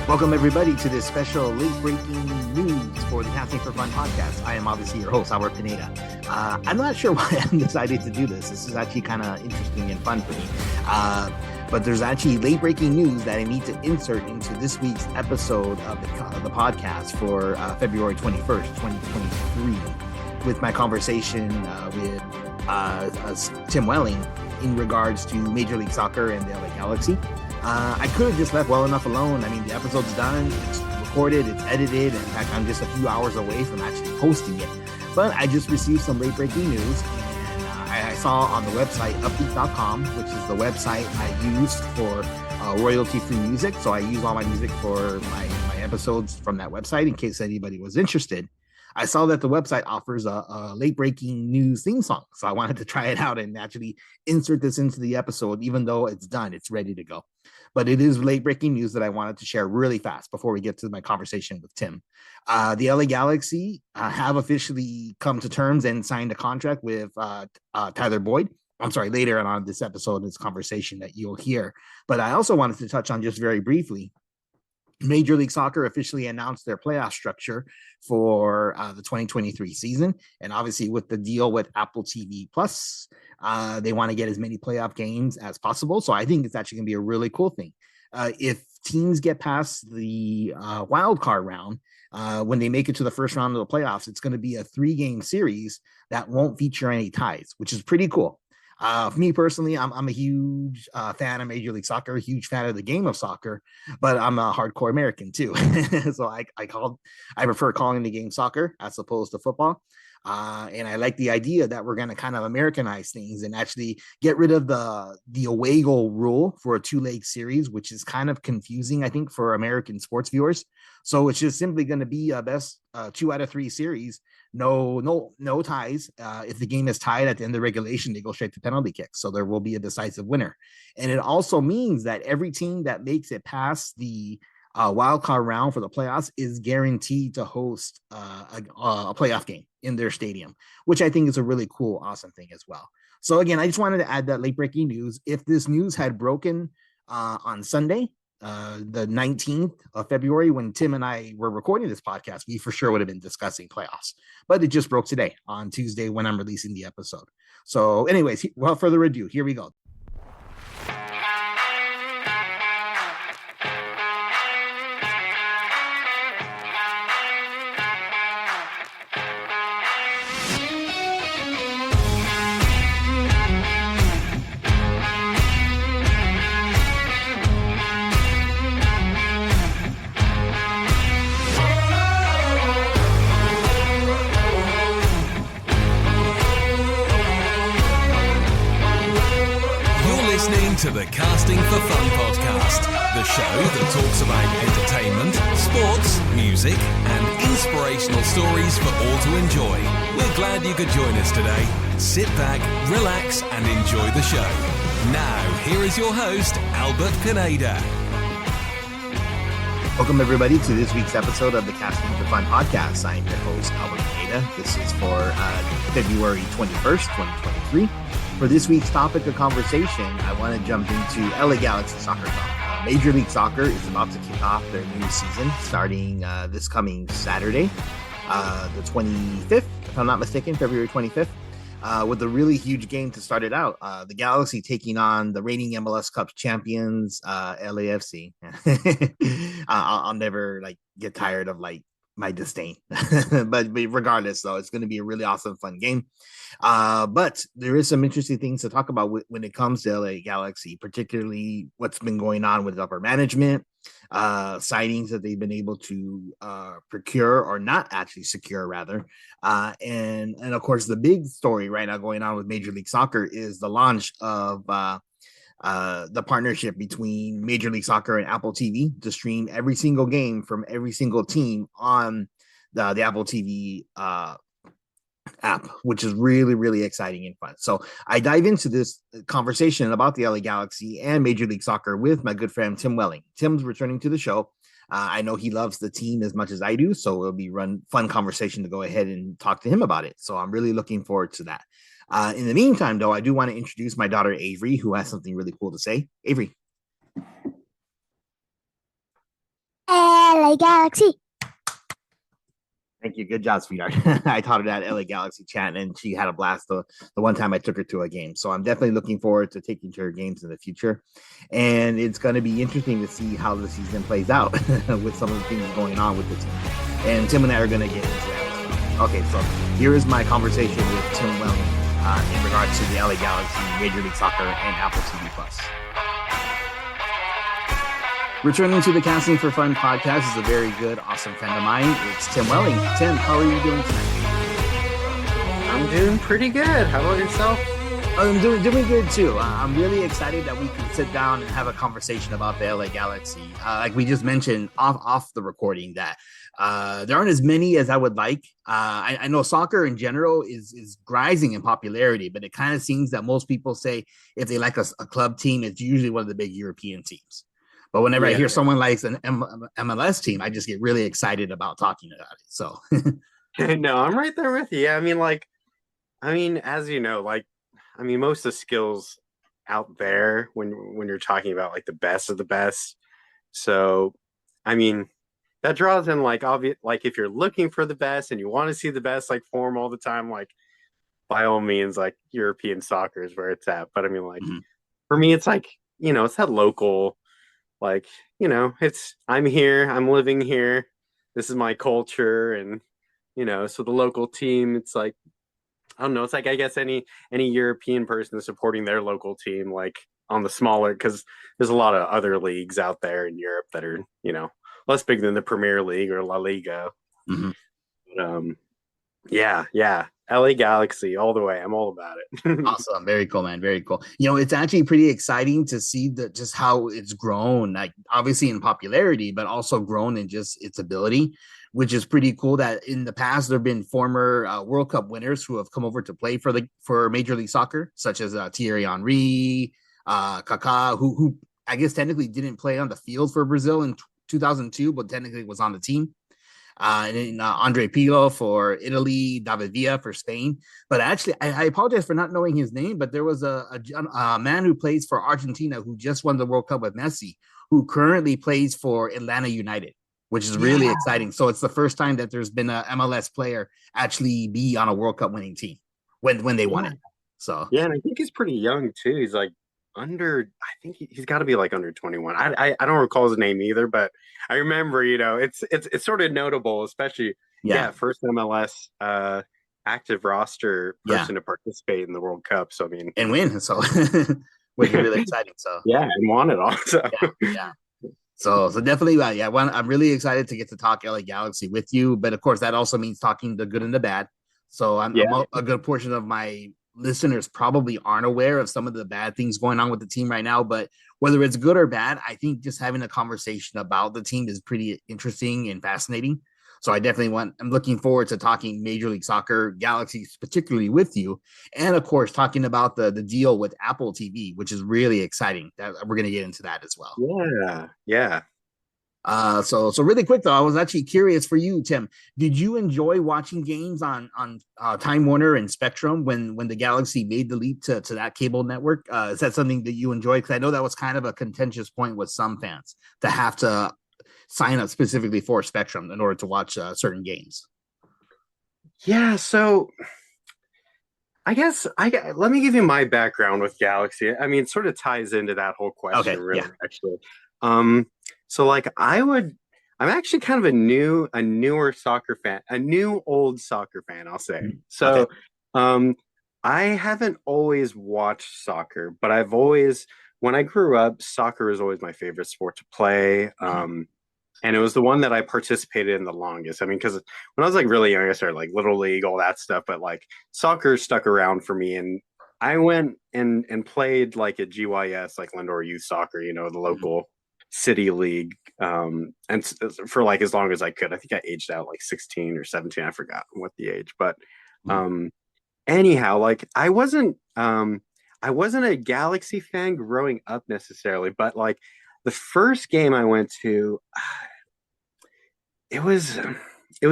Welcome, everybody, to this special late-breaking news for the Casting for Fun podcast. I am obviously your host, Albert Pineda. I'm not sure why I'm decided to do this. This is actually kind of interesting and fun for me. But there's actually late-breaking news that I need to insert into this week's episode of the podcast for February 21st, 2023, with my conversation with Tim Welling in regards to Major League Soccer and the LA Galaxy. I could have just left well enough alone. I mean, the episode's done, it's recorded, it's edited. In fact, I'm just a few hours away from actually posting it. But I just received some late breaking news, and I saw on the website upbeat.com, which is the website I used for royalty-free music. So I use all my music for my episodes from that website in case anybody was interested. I saw that the website offers a late-breaking news theme song, so I wanted to try it out and actually insert this into the episode, even though it's done, it's ready to go. But it is late-breaking news that I wanted to share really fast before we get to my conversation with Tim. The LA Galaxy have officially come to terms and signed a contract with Tyler Boyd. I'm sorry, later on this episode, this conversation that you'll hear. But I also wanted to touch on just very briefly, Major League Soccer officially announced their playoff structure for the 2023 season. And obviously with the deal with Apple TV Plus, they want to get as many playoff games as possible. So I think it's actually going to be a really cool thing. If teams get past the wild card round, when they make it to the first round of the playoffs, it's going to be a 3-game series that won't feature any ties, which is pretty cool. For me personally, I'm a huge fan of Major League Soccer, a huge fan of the game of soccer, but I'm a hardcore American too. So I prefer calling the game soccer as opposed to football. And I like the idea that we're going to kind of Americanize things and actually get rid of the away goal rule for a 2-leg series, which is kind of confusing, I think, for American sports viewers. So it's just simply going to be a best 2 out of 3 series. No ties. If the game is tied at the end of regulation, they go straight to penalty kicks. So there will be a decisive winner. And it also means that every team that makes it past the wild card round for the playoffs is guaranteed to host a playoff game in their stadium, which I think is a really cool, awesome thing as well. So again, I just wanted to add that late breaking news. If this news had broken on Sunday, the 19th of February, when Tim and I were recording this podcast, we for sure would have been discussing playoffs, but it just broke today on Tuesday when I'm releasing the episode. So anyways, without further ado, here we go. To the Casting for Fun podcast, the show that talks about entertainment, sports, music, and inspirational stories for all to enjoy. We're glad you could join us today. Sit back, relax, and enjoy the show. Now, here is your host, Albert Pineda. Welcome, everybody, to this week's episode of the Casting for Fun podcast. I'm your host, Albert Pineda. This is for February 21st, 2023. For this week's topic of conversation, I want to jump into LA Galaxy Soccer Club. Major League Soccer is about to kick off their new season starting this coming Saturday, the 25th, if I'm not mistaken, February 25th, with a really huge game to start it out. The Galaxy taking on the reigning MLS Cup champions, LAFC. I'll never get tired of my disdain, but regardless, though, it's going to be a really awesome, fun game. But there is some interesting things to talk about when it comes to LA Galaxy, particularly what's been going on with upper management, signings that they've been able to procure or not actually secure, rather. And of course, the big story right now going on with Major League Soccer is the launch of the partnership between Major League Soccer and Apple TV to stream every single game from every single team on the Apple TV app, which is really, really exciting and fun. So I dive into this conversation about the LA Galaxy and Major League Soccer with my good friend Tim Welling. Tim's returning to the show. I know he loves the team as much as I do, so it'll be fun conversation to go ahead and talk to him about it. So I'm really looking forward to that. In the meantime, though, I do want to introduce my daughter, Avery, who has something really cool to say. Avery. LA Galaxy. Thank you. Good job, sweetheart. I taught her that LA Galaxy chant, and she had a blast the one time I took her to a game. So I'm definitely looking forward to taking her games in the future. And it's going to be interesting to see how the season plays out with some of the things going on with the team. And Tim and I are going to get into that. Okay, so here is my conversation with Tim Welling in regards to the LA Galaxy, Major League Soccer, and Apple TV Plus. Returning to the Casting for Fun podcast is a very good, awesome friend of mine. It's Tim Welling. Tim, how are you doing tonight? I'm doing pretty good. How about yourself? I'm doing good too. I'm really excited that we can sit down and have a conversation about the LA Galaxy. Like we just mentioned off the recording, that there aren't as many as I would like. I know soccer in general is rising in popularity, but it kind of seems that most people say if they like a club team, it's usually one of the big European teams. But whenever I hear someone likes an MLS team, I just get really excited about talking about it. So, no, I'm right there with you. I mean, as you know, most of the skills out there when you're talking about like the best of the best. So, I mean, that draws in obvious, if you're looking for the best and you want to see the best form all the time, by all means, European soccer is where it's at. But I mean, for me, it's it's that local. I'm here, I'm living here, this is my culture, and so the local team, it's I don't know, it's I guess any European person is supporting their local team on the smaller, because there's a lot of other leagues out there in Europe that are less big than the Premier League or La Liga. Mm-hmm. But, yeah, LA Galaxy all the way. I'm all about it. Awesome. Very cool, man. Very cool. It's actually pretty exciting to see just how it's grown, obviously in popularity, but also grown in just its ability, which is pretty cool. That in the past, there have been former World Cup winners who have come over to play for Major League Soccer, such as Thierry Henry, Kaká, who I guess technically didn't play on the field for Brazil in 2002, but technically was on the team. And then Andre Pirlo for Italy, David Villa for Spain. But actually, I apologize for not knowing his name, but there was a man who plays for Argentina who just won the World Cup with Messi, who currently plays for Atlanta United, which is really exciting. So it's the first time that there's been a MLS player actually be on a World Cup winning team when they won it. So and I think he's pretty young too. He's I think he's got to be under 21. I don't recall his name either, but I remember, it's sort of notable, especially first MLS active roster person to participate in the World Cup. So I mean, and win. So which is really exciting. So and won it all. So So definitely, I'm really excited to get to talk LA Galaxy with you, but of course that also means talking the good and the bad. So a good portion of my listeners probably aren't aware of some of the bad things going on with the team right now, but whether it's good or bad, I think just having a conversation about the team is pretty interesting and fascinating. So I'm looking forward to talking Major League Soccer, Galaxy, particularly with you. And of course, talking about the deal with Apple TV, which is really exciting. That we're going to get into that as well. Yeah. So really quick though, I was actually curious for you, Tim. Did you enjoy watching games on Time Warner and Spectrum when the Galaxy made the leap to that cable network? Is that something that you enjoyed? Because I know that was kind of a contentious point with some fans to have to sign up specifically for Spectrum in order to watch certain games. Yeah, so I guess let me give you my background with Galaxy. I mean, it sort of ties into that whole question, actually. So I'm actually kind of a newer soccer fan, a new old soccer fan, I'll say. So, I haven't always watched soccer, but when I grew up, soccer was always my favorite sport to play. And it was the one that I participated in the longest. I mean, because when I was really young, I started Little League, all that stuff, but soccer stuck around for me. And I went and played at GYS, Lindor Youth Soccer, the local city league, and for as long as I could. I think I aged out 16 or 17. I forgot what the age, but anyhow, I wasn't a Galaxy fan growing up necessarily, but the first game I went to, it was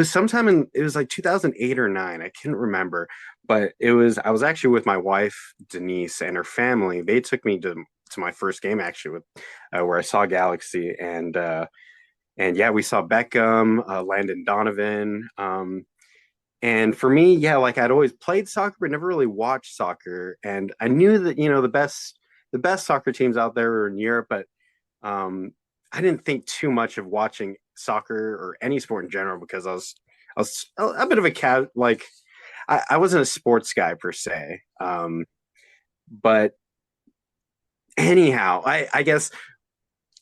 sometime it was 2008 or 9. I can't remember, but I was actually with my wife Denise and her family. They took me to my first game actually, with where I saw Galaxy, and and yeah, we saw Beckham, Landon Donovan. And for me, yeah, like I'd always played soccer, but never really watched soccer. And I knew that, the best soccer teams out there were in Europe, but um, I didn't think too much of watching soccer or any sport in general because I was a bit of a cat. Like I wasn't a sports guy per se. But anyhow, I guess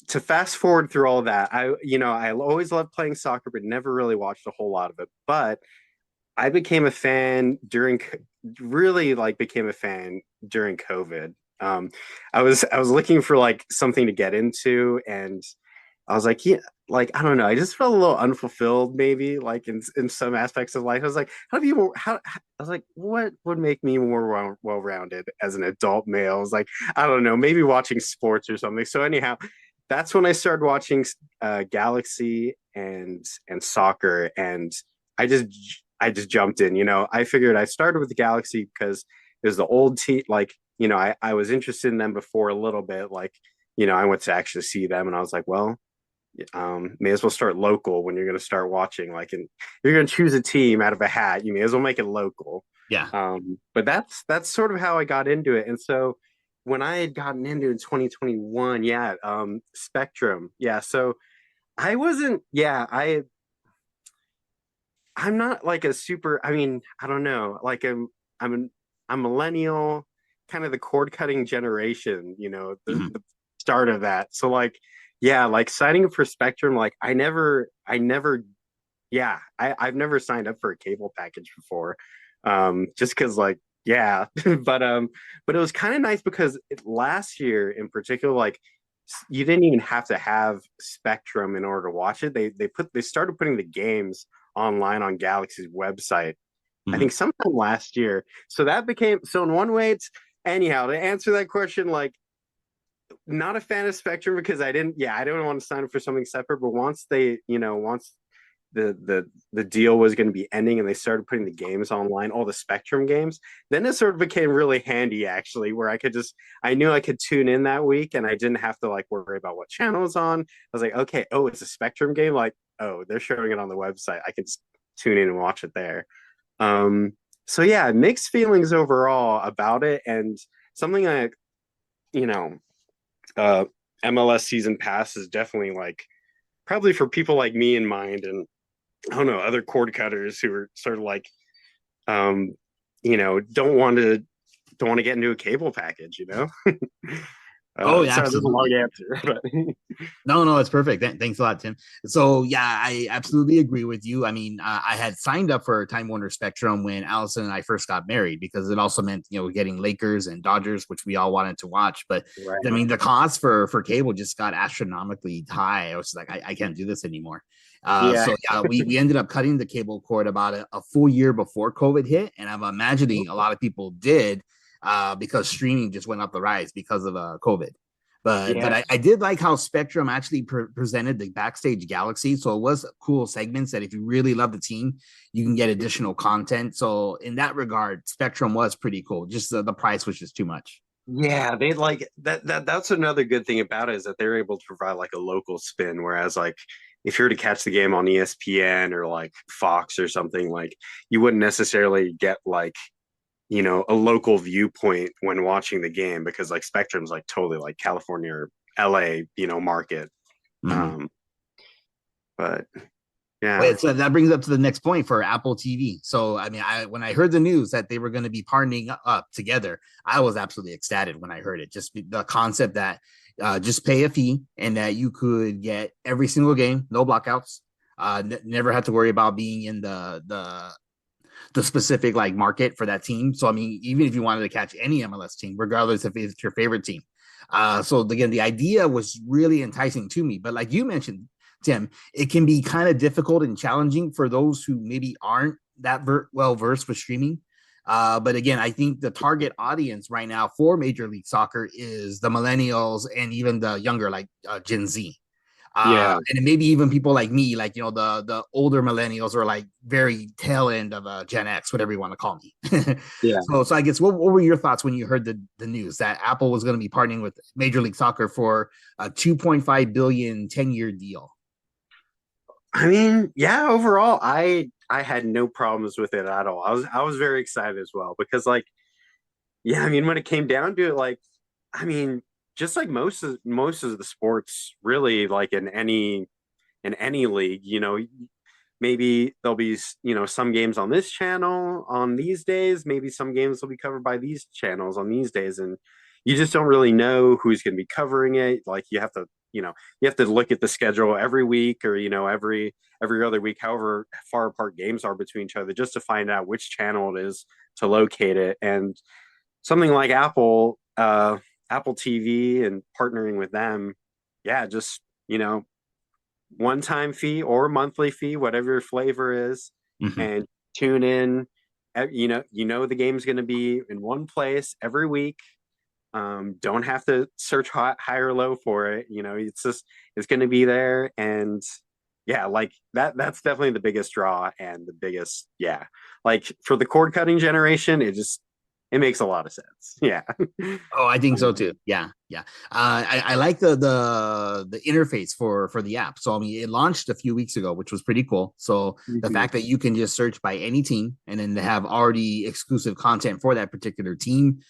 to fast forward through all of that, I always loved playing soccer, but never really watched a whole lot of it. But I became a fan really like became a fan during COVID. I was looking for like something to get into, and I was like, yeah, like I don't know, I just felt a little unfulfilled, maybe like in some aspects of life. I was like, I was like, what would make me more well rounded as an adult male? I was like, I don't know, maybe watching sports or something. So anyhow, that's when I started watching Galaxy and soccer, and I just I just jumped in. I figured I started with the Galaxy because it was the old team. Like, I was interested in them before a little bit. Like, I went to actually see them, and I was like, well, may as well start local when you're going to start watching. Like, and you're going to choose a team out of a hat, you may as well make it local. Yeah. But that's sort of how I got into it. And so when I had gotten into it in 2021, yeah, Spectrum, yeah. So I wasn't, yeah, I'm not like a super. I mean, I don't know. Like I'm millennial, kind of the cord cutting generation. The start of that. So like, yeah, like signing up for Spectrum. Like yeah, I've never signed up for a cable package before. Just because like yeah, but it was kind of nice because last year in particular, like you didn't even have to have Spectrum in order to watch it. They started putting the games online on Galaxy's website. I think sometime last year. So that became so in one way it's anyhow to answer that question, like not a fan of Spectrum because I didn't want to sign up for something separate. But once once the deal was going to be ending and they started putting the games online, all the Spectrum games, then it sort of became really handy actually, where I knew I could tune in that week and I didn't have to like worry about what channel it's on. I was like, okay, oh, it's a Spectrum game, like, oh, they're showing it on the website, I can tune in and watch it there. So yeah, mixed feelings overall about it, and something you know MLS season pass is definitely like probably for people like me in mind, and I don't know, other cord cutters who are sort of like, don't want to get into a cable package, Oh, yeah, sorry, that's a long answer, but no, it's perfect. Thanks a lot, Tim. So yeah, I absolutely agree with you. I mean, I had signed up for Time Warner Spectrum when Allison and I first got married because it also meant getting Lakers and Dodgers, which we all wanted to watch. But right. I mean, the cost for cable just got astronomically high. I was like, I can't do this anymore. So yeah, we ended up cutting the cable cord about a full year before COVID hit, and I'm imagining a lot of people did. Because streaming just went up the rise because of COVID. But I did like how Spectrum actually presented the backstage Galaxy. So it was cool segments that if you really love the team, you can get additional content. So in that regard, Spectrum was pretty cool. Just the price was just too much. Yeah, they like that. That's another good thing about it is that they're able to provide like a local spin. Whereas like if you were to catch the game on ESPN or like Fox or something, like you wouldn't necessarily get like a local viewpoint when watching the game because like Spectrum's like totally like California or LA, market. But yeah. Wait, so that brings up to the next point for Apple TV. So, I mean, when I heard the news that they were going to be partnering up together, I was absolutely ecstatic when I heard it. Just the concept that just pay a fee and that you could get every single game, no blockouts, never had to worry about being in the specific like market for that team. So I mean, even if you wanted to catch any MLS team, regardless if it's your favorite team. So again, the idea was really enticing to me. But like you mentioned, Tim, it can be kind of difficult and challenging for those who maybe aren't that well versed with streaming. But again, I think the target audience right now for Major League Soccer is the millennials and even the younger, like Gen Z. And maybe even people like me, like the older millennials or like very tail end of Gen X, whatever you want to call me. So I guess what were your thoughts when you heard the news that Apple was going to be partnering with Major League Soccer for a $2.5 billion 10-year deal? I mean, yeah, overall, I had no problems with it at all. I was very excited as well because like, yeah, I mean, when it came down to it, like, I mean, just like most of the sports, really, like in any league, maybe there'll be some games on this channel on these days, maybe some games will be covered by these channels on these days, and you just don't really know who's going to be covering it. Like you have to look at the schedule every week, or every other week, however far apart games are between each other, just to find out which channel it is to locate it. And something like Apple TV and partnering with them, yeah, just one time fee or monthly fee, whatever your flavor is, Mm-hmm. and tune in. The game's going to be in one place every week. Don't have to search high or low for it. It's going to be there, and yeah, like that's definitely the biggest draw and the biggest, yeah. Like for the cord cutting generation, it makes a lot of sense. Yeah. Oh, I think so too. Yeah, yeah. I like the interface for the app. So I mean, it launched a few weeks ago, which was pretty cool. So the Mhm. fact that you can just search by any team and then they have already exclusive content for that particular team.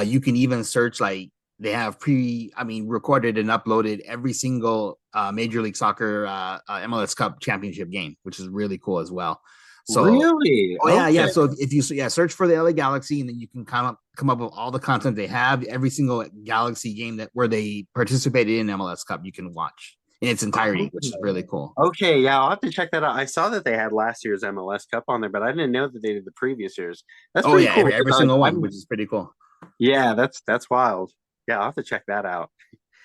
You can even search like they have recorded and uploaded every single Major League Soccer MLS Cup championship game, which is really cool as well. So Really? oh yeah, yeah. Okay. So if you search for the LA Galaxy, and then you can come up with all the content they have. Every single Galaxy game that where they participated in MLS Cup, you can watch in its entirety, which is really cool. Okay, yeah, I'll have to check that out. I saw that they had last year's MLS Cup on there, but I didn't know that they did the previous years. That's Oh pretty yeah, cool. every 'Cause single I one, which is pretty cool. yeah, that's wild. Yeah, I'll have to check that out.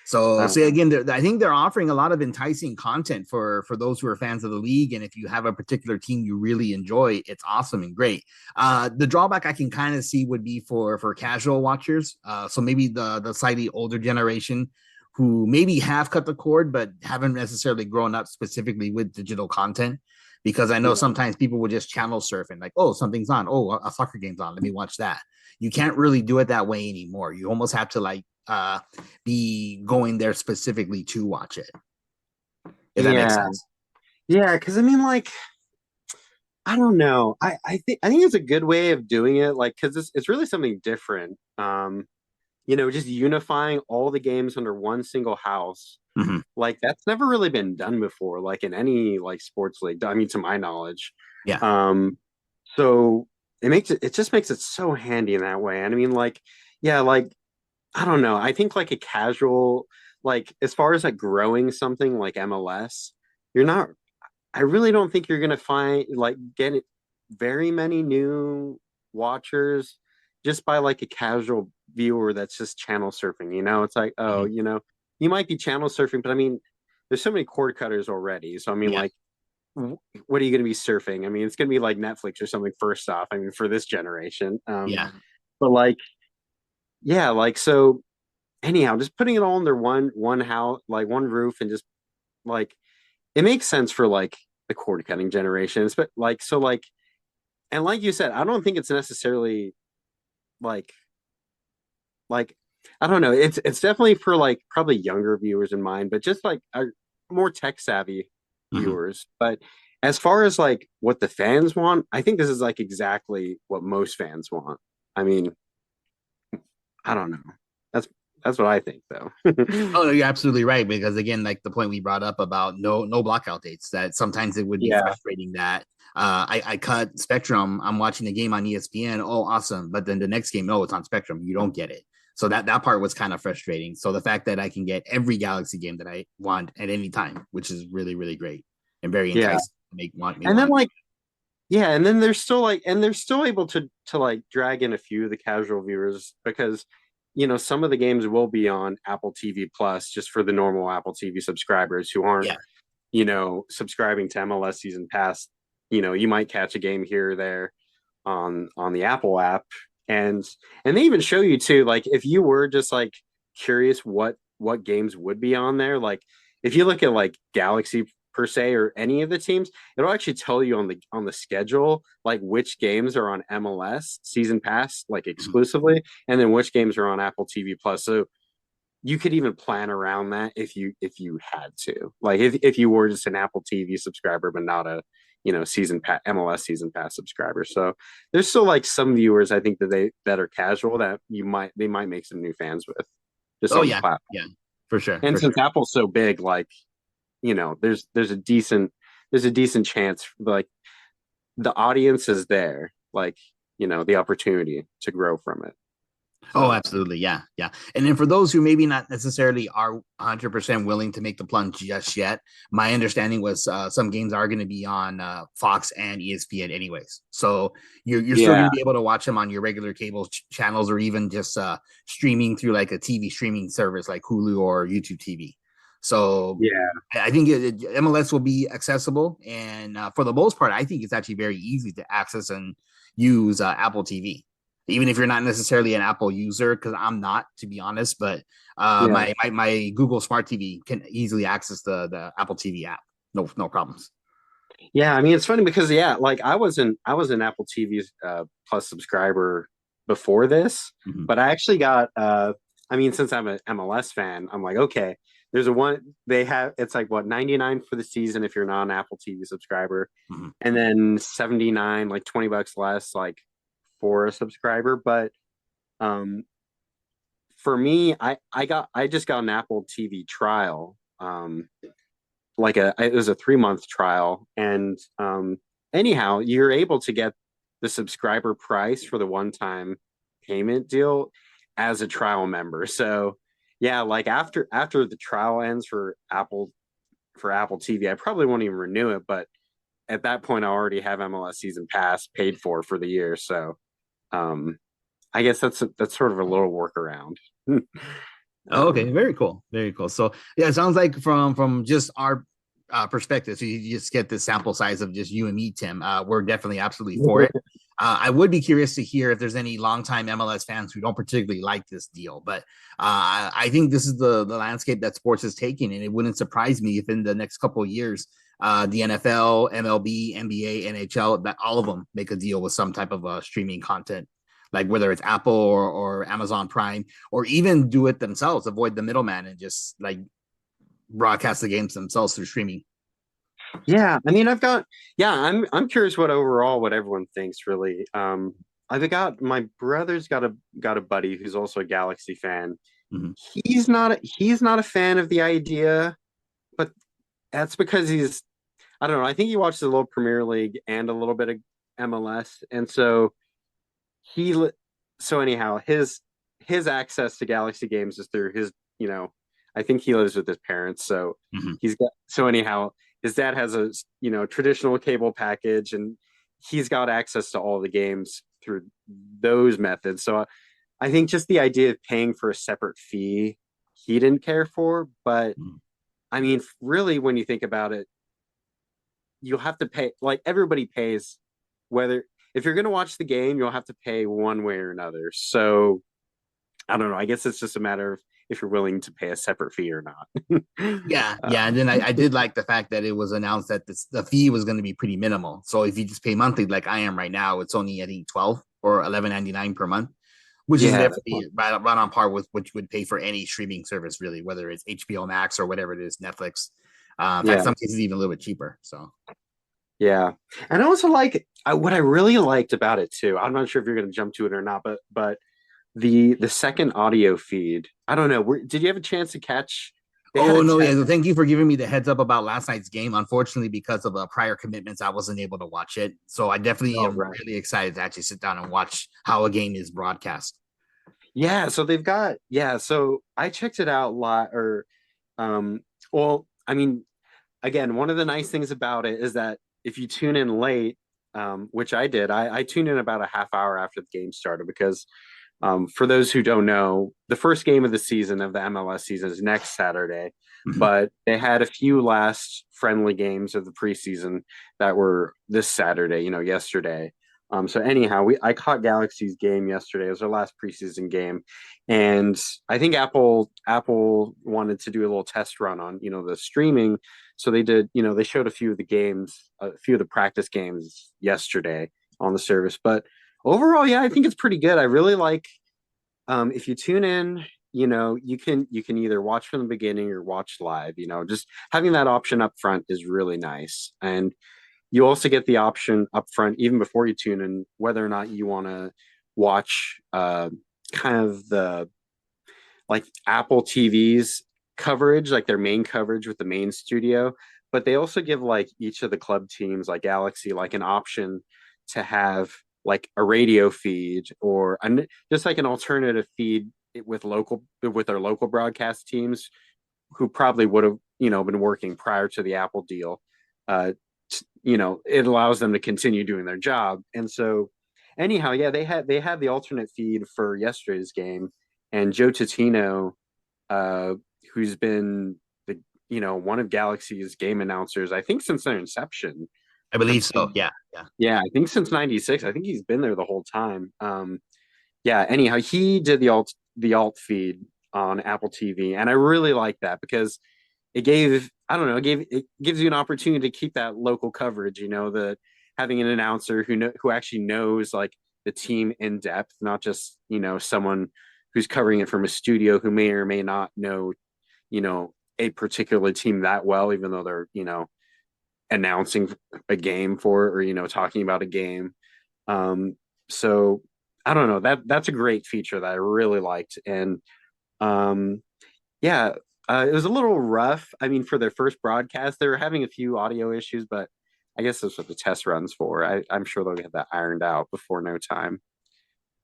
So, Um, see again, I think they're offering a lot of enticing content for those who are fans of the league, and if you have a particular team you really enjoy, it's awesome and great. The drawback I can kind of see would be for casual watchers. So maybe the slightly older generation who maybe have cut the cord but haven't necessarily grown up specifically with digital content. Because I know yeah, sometimes people will just channel surf and like, oh, something's on. Oh, a soccer game's on. Let me watch that. You can't really do it that way anymore. You almost have to like be going there specifically to watch it. If that makes yeah, sense. yeah. Because I mean, like, I don't know. I think it's a good way of doing it, like, because it's really something different. Just unifying all the games under one single house. Mm-hmm. Like that's never really been done before, like in any like sports league. I mean, to my knowledge. Yeah. So it just makes it so handy in that way. And I mean, like, yeah, like I don't know. I think like a casual, like as far as like growing something like MLS, you're not. I really don't think you're gonna get very many new watchers just by like a casual viewer that's just channel surfing. It's like, oh, Mm-hmm. you might be channel surfing, but I mean, there's so many cord cutters already. So I mean, Yeah. like, what are you going to be surfing? I mean, it's going to be like Netflix or something. First off, I mean, for this generation, Yeah. but like, yeah, like so. Anyhow, just putting it all under one house, like one roof, and just like it makes sense for like the cord cutting generations. But like so, like and like you said, I don't think it's necessarily like like I don't know. It's definitely for like probably younger viewers in mind, but just like more tech savvy Mm-hmm. viewers. But as far as like what the fans want, I think this is like exactly what most fans want. I mean, I don't know. That's that's what I think though. Oh, no, you're absolutely right. Because again, like the point we brought up about no blockout dates, that sometimes it would be Yeah. frustrating that I cut Spectrum. I'm watching the game on ESPN. Oh, awesome! But then the next game, no, it's on Spectrum. You don't get it. So that part was kind of frustrating. So the fact that I can get every Galaxy game that I want at any time, which is really really great and very Yeah. enticing to make want me And then want. like yeah, and then they're still able to like drag in a few of the casual viewers because some of the games will be on Apple TV Plus just for the normal Apple TV subscribers who aren't, Yeah. subscribing to MLS Season Pass. You might catch a game here or there on the Apple app. And they even show you too, like if you were just like curious what games would be on there, like if you look at like Galaxy per se or any of the teams, it'll actually tell you on the schedule like which games are on MLS season pass like Mhm. exclusively, and then which games are on Apple TV Plus. So you could even plan around that if you had to. Like if you were just an Apple TV subscriber, but not a season pass MLS season pass subscriber. So there's still like some viewers I think that are casual that they might make some new fans with just on the platform. Yeah, for sure. And since Apple's so big, like there's a decent chance like the audience is there, like the opportunity to grow from it. So. Oh, absolutely. Yeah. Yeah. And then for those who maybe not necessarily are 100% willing to make the plunge just yet, my understanding was some games are going to be on Fox and ESPN anyways. So you're still going to be able to watch them on your regular cable channels or even just streaming through like a TV streaming service like Hulu or YouTube TV. So I think MLS will be accessible. And for the most part, I think it's actually very easy to access and use Apple TV. Even if you're not necessarily an Apple user, because I'm not, to be honest, but my Google Smart TV can easily access the Apple TV app. No problems. Yeah, I mean it's funny because like I was an Apple TV Plus subscriber before this, but I actually got since I'm an MLS fan, I'm like, okay, there's it's like what, 99 for the season if you're not an Apple TV subscriber, and then 79, like $20 less, like for a subscriber. But for me, I just got an Apple TV trial, it was a 3-month trial, and anyhow you're able to get the subscriber price for the one-time payment deal as a trial member. So like after the trial ends for Apple TV, I probably won't even renew it, but at that point I already have MLS season pass paid for the year. So I guess that's sort of a little workaround. Okay, very cool. So it sounds like from just our perspective, so you just get the sample size of just you and me, Tim. We're definitely absolutely for it. I would be curious to hear if there's any longtime MLS fans who don't particularly like this deal, but I think this is the landscape that sports is taking, and it wouldn't surprise me if in the next couple of years, the NFL, MLB, NBA, NHL, that all of them make a deal with some type of streaming content, like whether it's Apple or Amazon Prime, or even do it themselves, avoid the middleman and just like broadcast the games themselves through streaming. Yeah, I mean, I'm curious what everyone thinks really. My brother's got a buddy who's also a Galaxy fan. He's not a fan of the idea, but that's because I don't know, I think he watches a little Premier League and a little bit of MLS, and so anyhow his access to Galaxy games is through his, I think he lives with his parents, so anyhow his dad has a traditional cable package, and he's got access to all the games through those methods. So I think just the idea of paying for a separate fee he didn't care for. But I mean, really, when you think about it, you'll have to pay, like everybody pays, if you're going to watch the game, you'll have to pay one way or another. So I don't know. I guess it's just a matter of if you're willing to pay a separate fee or not. Yeah. And then I did like the fact that it was announced that the fee was going to be pretty minimal. So if you just pay monthly, like I am right now, it's only I think $12 or $11.99 per month, which is definitely right on par with what you would pay for any streaming service, really, whether it's HBO Max or whatever it is, Netflix. In fact, some cases even a little bit cheaper. So. Yeah. And I also what I really liked about it too, I'm not sure if you're going to jump to it or not, but the second audio feed, I don't know. Did you have a chance to catch? Oh, no. Yeah. Thank you for giving me the heads up about last night's game. Unfortunately, because of prior commitments, I wasn't able to watch it. So I definitely am really excited to actually sit down and watch how a game is broadcast. Yeah. So they've got, so I checked it out I mean, again, one of the nice things about it is that if you tune in late, which I did, I tuned in about a half hour after the game started because for those who don't know, the first game of the season of the MLS season is next Saturday, but they had a few last friendly games of the preseason that were this Saturday, yesterday. So anyhow, I caught Galaxy's game yesterday. It was their last preseason game, and I think Apple wanted to do a little test run on the streaming. So they did, they showed a few of the practice games yesterday on the service. But overall, I think it's pretty good. I really like if you tune in, you can either watch from the beginning or watch live. Just having that option up front is really nice. And you also get the option up front, even before you tune in, whether or not you want to watch kind of the like Apple TV's coverage, like their main coverage with the main studio. But they also give like each of the club teams, like Galaxy, like an option to have like a radio feed or just like an alternative feed with their local broadcast teams who probably would have been working prior to the Apple deal. It allows them to continue doing their job. And so anyhow, yeah, they had the alternate feed for yesterday's game, and Joe Tutino, who's been one of Galaxy's game announcers, I think since their inception. I believe so. Yeah. I think since '96. I think he's been there the whole time. Anyhow, he did the alt feed on Apple TV, and I really like that because it gives you an opportunity to keep that local coverage. The having an announcer who actually knows like the team in depth, not just someone who's covering it from a studio who may or may not know a particular team that well, even though they're announcing a game for it or talking about a game. So I don't know, that's a great feature that I really liked. And it was a little rough. I mean, for their first broadcast, they were having a few audio issues, but I guess that's what the test run's for. I'm sure they'll get that ironed out before no time.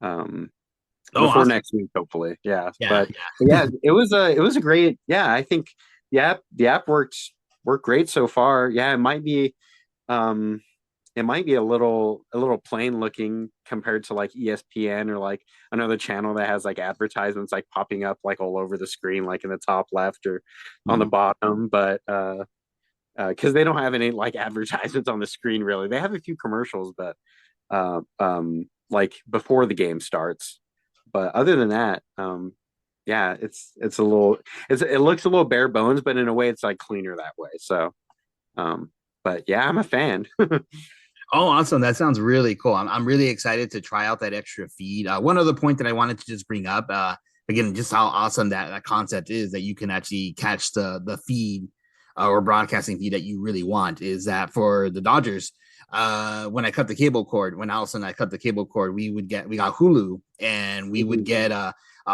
Before awesome. Next week, hopefully. Yeah. It was a great. Yeah, I think the app worked great so far. Yeah, it might be a little plain looking compared to like ESPN or like another channel that has like advertisements like popping up like all over the screen, like in the top left or on the bottom. But because they don't have any like advertisements on the screen really. They have a few commercials, but like before the game starts. But other than that, it looks a little bare bones, but in a way it's like cleaner that way. So but yeah, I'm a fan. Oh, awesome. That sounds really cool. I'm really excited to try out that extra feed. One other point that I wanted to just bring up, again, just how awesome that concept is that you can actually catch the feed or broadcasting feed that you really want, is that for the Dodgers, when I cut the cable cord, when Allison and I cut the cable cord, we got Hulu, and we would get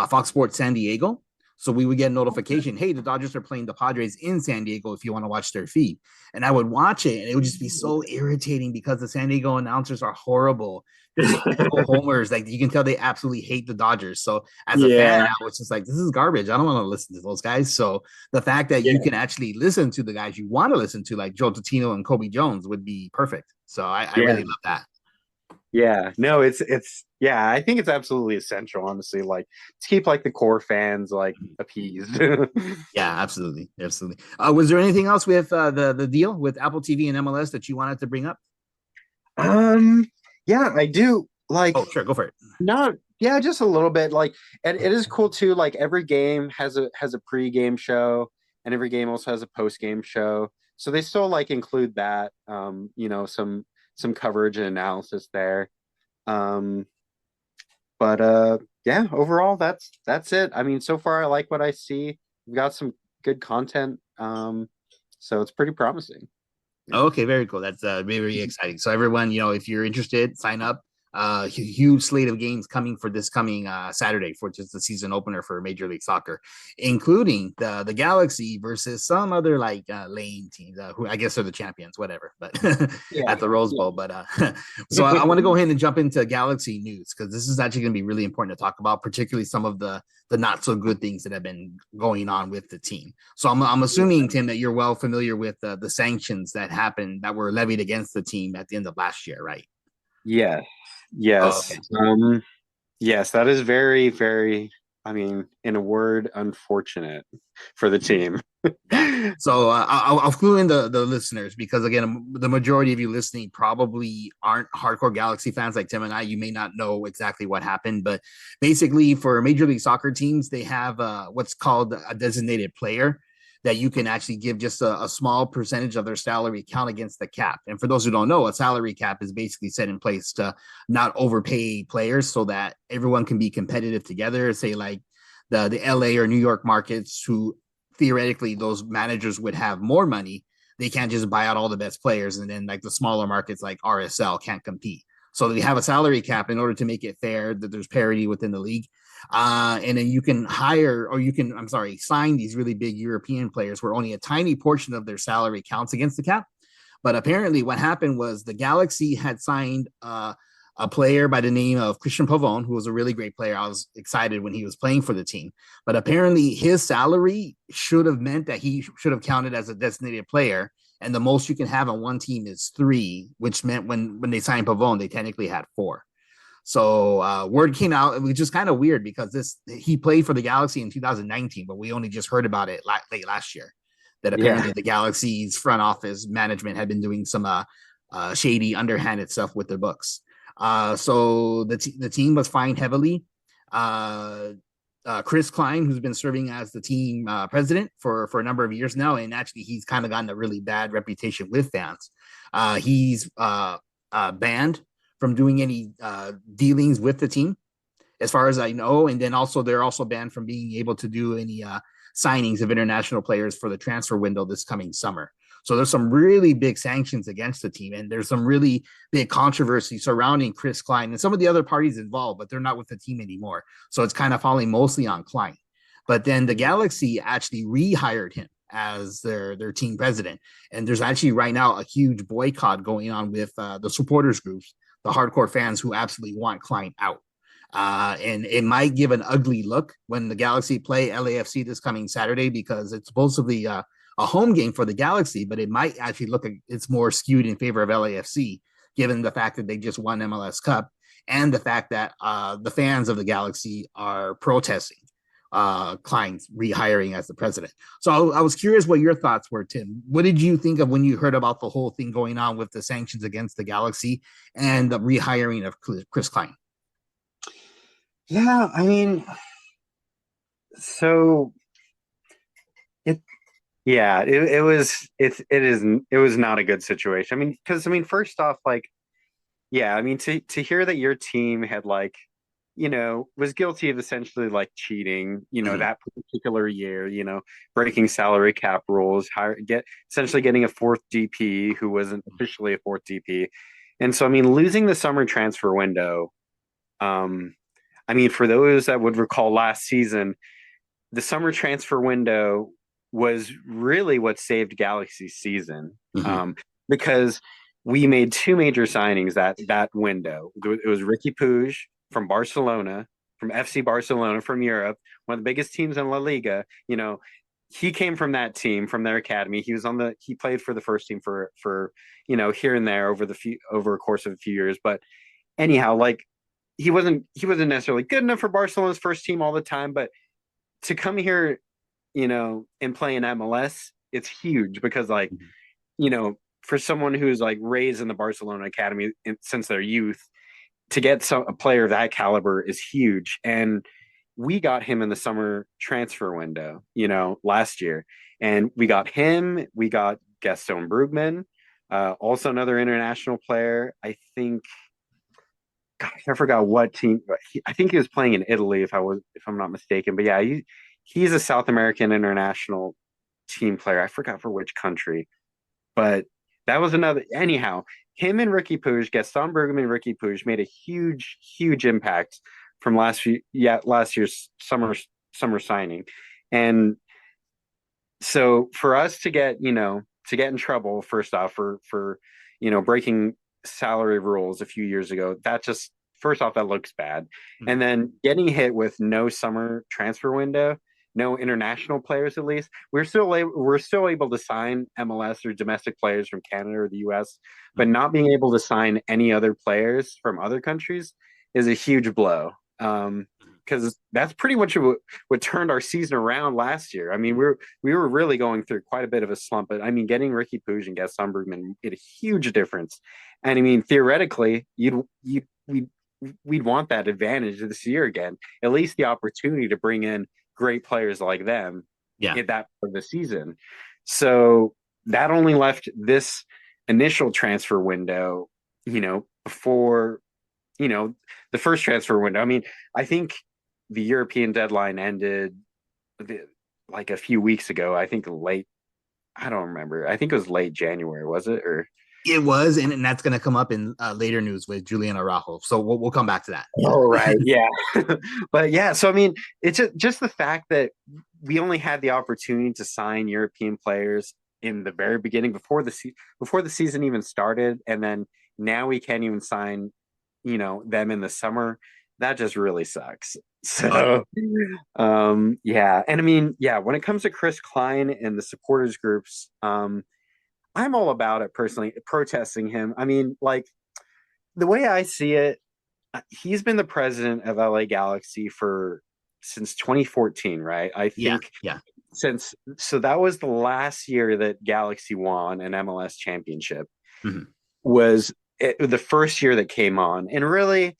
Fox Sports San Diego. So we would get a notification, hey, the Dodgers are playing the Padres in San Diego if you want to watch their feed. And I would watch it, and it would just be so irritating because the San Diego announcers are horrible. Homers, like you can tell they absolutely hate the Dodgers. So as a fan, I was just like, this is garbage. I don't want to listen to those guys. So the fact that you can actually listen to the guys you want to listen to, like Joe Tutino and Kobe Jones, would be perfect. So I really love that. Yeah, no, it's I think it's absolutely essential, honestly, like to keep like the core fans like appeased. Yeah, absolutely. Was there anything else with the deal with Apple TV and MLS that you wanted to bring up? Yeah, I do. Like, oh, sure, go for it. Just a little bit. Like, and it is cool too. Like every game has a pre-game show, and every game also has a post-game show. So they still like include that. Some coverage and analysis there. Overall that's it. I mean, so far I like what I see. We've got some good content. So it's pretty promising. Okay, very cool. That's very exciting. So everyone, if you're interested, sign up. Huge slate of games coming for this coming Saturday, for just the season opener for Major League Soccer, including the Galaxy versus some other like lame teams who I guess are the champions, whatever, but at the Rose Bowl. But so I want to go ahead and jump into Galaxy news, because this is actually going to be really important to talk about, particularly some of the not so good things that have been going on with the team. So I'm assuming, Tim, that you're well familiar with the sanctions that happened, that were levied against the team at the end of last year, right? Yeah. Yes. Oh, okay. Yes, that is very, very, I mean, in a word, unfortunate for the team. So I'll clue in the listeners, because again, the majority of you listening probably aren't hardcore Galaxy fans like Tim and I. You may not know exactly what happened, but basically for Major League Soccer teams, they have what's called a designated player that you can actually give just a small percentage of their salary count against the cap. And for those who don't know, a salary cap is basically set in place to not overpay players so that everyone can be competitive together. Say like the LA or New York markets, who theoretically those managers would have more money. They can't just buy out all the best players, and then like the smaller markets like RSL can't compete. So we have a salary cap in order to make it fair, that there's parity within the league. And then you can sign these really big European players where only a tiny portion of their salary counts against the cap. But apparently what happened was the Galaxy had signed a player by the name of Christian Pavón, who was a really great player. I was excited when he was playing for the team. But apparently his salary should have meant that he should have counted as a designated player. And the most you can have on one team is 3, which meant when they signed Pavón, they technically had 4. So word came out, which is kind of weird because he played for the Galaxy in 2019, but we only just heard about it late last year. That apparently the Galaxy's front office management had been doing some shady, underhanded stuff with their books. So the team was fined heavily. Chris Klein, who's been serving as the team president for a number of years now, and actually he's kind of gotten a really bad reputation with fans. He's banned from doing any dealings with the team, as far as I know. And then also they're also banned from being able to do any signings of international players for the transfer window this coming summer. So there's some really big sanctions against the team, and there's some really big controversy surrounding Chris Klein and some of the other parties involved, but they're not with the team anymore. So it's kind of falling mostly on Klein. But then the Galaxy actually rehired him as their team president. And there's actually right now a huge boycott going on with the supporters groups, the hardcore fans who absolutely want Klein out. And it might give an ugly look when the Galaxy play LAFC this coming Saturday, because it's supposedly a home game for the Galaxy, but it might actually look like it's more skewed in favor of LAFC, given the fact that they just won MLS Cup and the fact that the fans of the Galaxy are protesting Klein's rehiring as the president. So I was curious what your thoughts were, Tim. What did you think of when you heard about the whole thing going on with the sanctions against the Galaxy and the rehiring of Chris Klein? Yeah, I mean, so it was not a good situation. I mean, because first off, to hear that your team had was guilty of essentially cheating, that particular year, breaking salary cap rules, essentially getting a 4th DP who wasn't officially a 4th DP. And so, losing the summer transfer window, for those that would recall last season, the summer transfer window was really what saved Galaxy's season, because we made 2 major signings that window. It was Riqui Puig from Barcelona, from FC Barcelona, from Europe, one of the biggest teams in La Liga. He came from that team, from their academy. He played for the first team for here and there over a course of a few years. But anyhow, he wasn't necessarily good enough for Barcelona's first team all the time, but to come here, and play in MLS, it's huge because for someone who's raised in the Barcelona academy since their youth, to get a player of that caliber is huge. And we got him in the summer transfer window, last year. And we got him, we got Gaston Brugman, also another international player. I think, I forgot what team. I think he was playing in Italy, if I'm not mistaken. But yeah, he's a South American international team player. I forgot for which country, but that was another. Anyhow, him and Riqui Puig, Gaston Brugman and Riqui Puig made a huge impact from last year's summer signing. And so for us to get in trouble, first off, for breaking salary rules a few years ago, that just, first off, that looks bad. Mm-hmm. And then getting hit with no summer transfer window, no international players, at least we're still able to sign MLS or domestic players from Canada or the US, but not being able to sign any other players from other countries is a huge blow. Because that's pretty much what turned our season around last year. We were really going through quite a bit of a slump, but Getting Riqui Puig and Gaston Brugman made a huge difference. And theoretically, we'd want that advantage this year again, at least the opportunity to bring in great players like them at that part of the season. So that only left this initial transfer window, before, the first transfer window. I think the European deadline ended like a few weeks ago. I think I don't remember. I think it was late January, was it? Or it was, and that's going to come up in later news with Julian Araujo. So we'll come back to that. Oh, right. Yeah. But yeah, so I mean, it's just the fact that we only had the opportunity to sign European players in the very beginning before the season even started, and then now we can't even sign, them in the summer. That just really sucks. So, yeah, and I mean, yeah, when it comes to Chris Klein and the supporters groups, I'm all about it personally, protesting him. I mean, like the way I see it, he's been the president of LA Galaxy since 2014, right? I think yeah. So that was the last year that Galaxy won an MLS championship. Mm-hmm. Was the first year that came on, and really,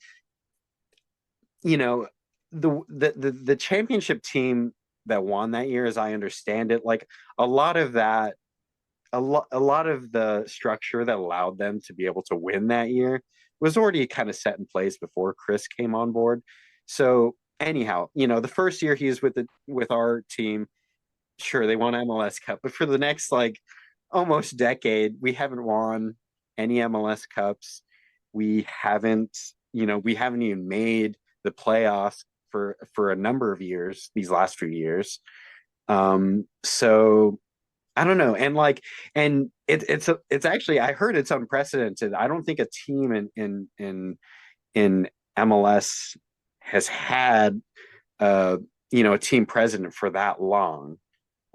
the championship team that won that year, as I understand it, like a lot of that, a lot of the structure that allowed them to be able to win that year was already kind of set in place before Chris came on board. So anyhow, the first year he was with our team, sure, they won MLS Cup, but for the next like almost decade, we haven't won any MLS Cups. We haven't even made the playoffs for a number of years, these last few years. So I don't know. And it's actually, I heard it's unprecedented. I don't think a team in MLS has had a team president for that long.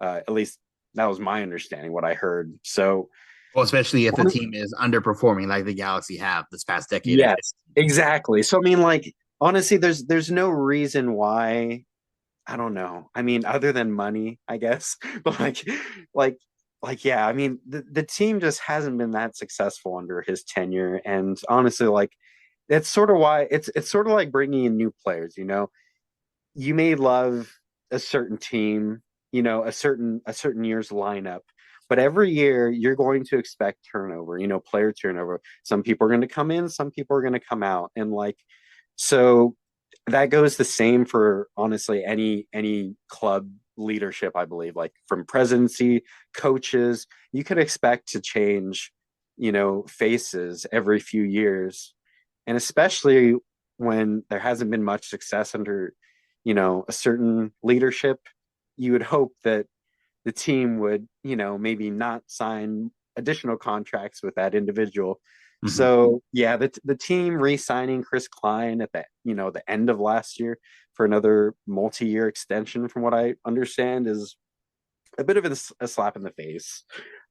At least that was my understanding, what I heard. So, well, especially if the team is underperforming like the Galaxy have this past decade. Yes, exactly. So I mean, like, honestly, there's no reason why. I don't know. I mean, other than money, I guess. But yeah, I mean, the team just hasn't been that successful under his tenure. And honestly, like, that's sort of why it's sort of like bringing in new players. You may love a certain team, a certain year's lineup, but every year you're going to expect turnover, player turnover. Some people are going to come in, some people are going to come out, and like, so that goes the same for honestly any club leadership, I believe. Like from presidency, coaches, you could expect to change, faces every few years, and especially when there hasn't been much success under, a certain leadership, you would hope that the team would, maybe not sign additional contracts with that individual. Mm-hmm. So yeah, the team re-signing Chris Klein at the end of last year for another multi-year extension, from what I understand, is a bit of a slap in the face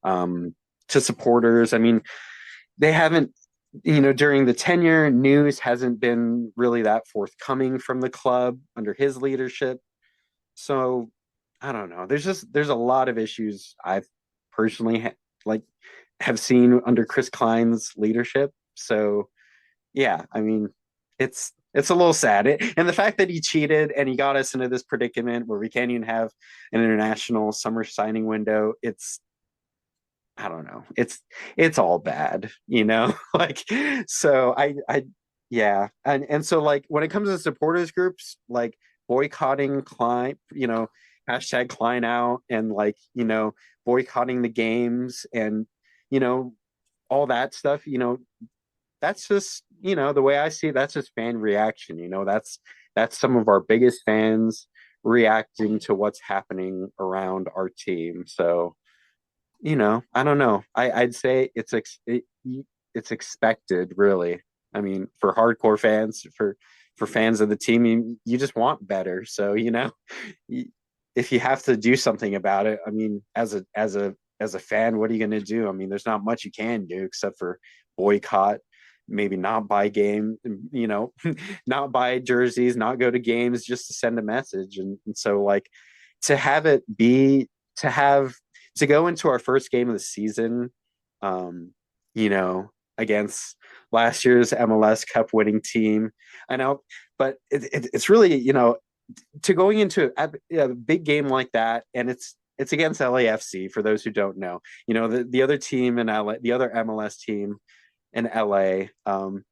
to supporters. I mean, they haven't, during the tenure, news hasn't been really that forthcoming from the club under his leadership. So I don't know. There's a lot of issues I've personally have seen under Chris Klein's leadership. So yeah, I mean, it's a little sad. And the fact that he cheated and he got us into this predicament where we can't even have an international summer signing window, I don't know. It's all bad, like, so yeah. And so like when it comes to supporters groups, like boycotting Klein, hashtag Klein out, and like, boycotting the games and, all that stuff, that's just, the way I see it, that's just fan reaction. That's some of our biggest fans reacting to what's happening around our team. So, I don't know. I'd say it's expected, really. I mean, for hardcore fans, for fans of the team, you just want better. So, if you have to do something about it, I mean, as a fan, what are you going to do? I mean, there's not much you can do except for boycott, maybe not buy not buy jerseys, not go to games, just to send a message. And so like to have it be, to go into our first game of the season, against last year's MLS Cup winning team. I know, but it's really, to going into a big game like that, and it's against LAFC, for those who don't know. The other team in LA, the other MLS team, in LA.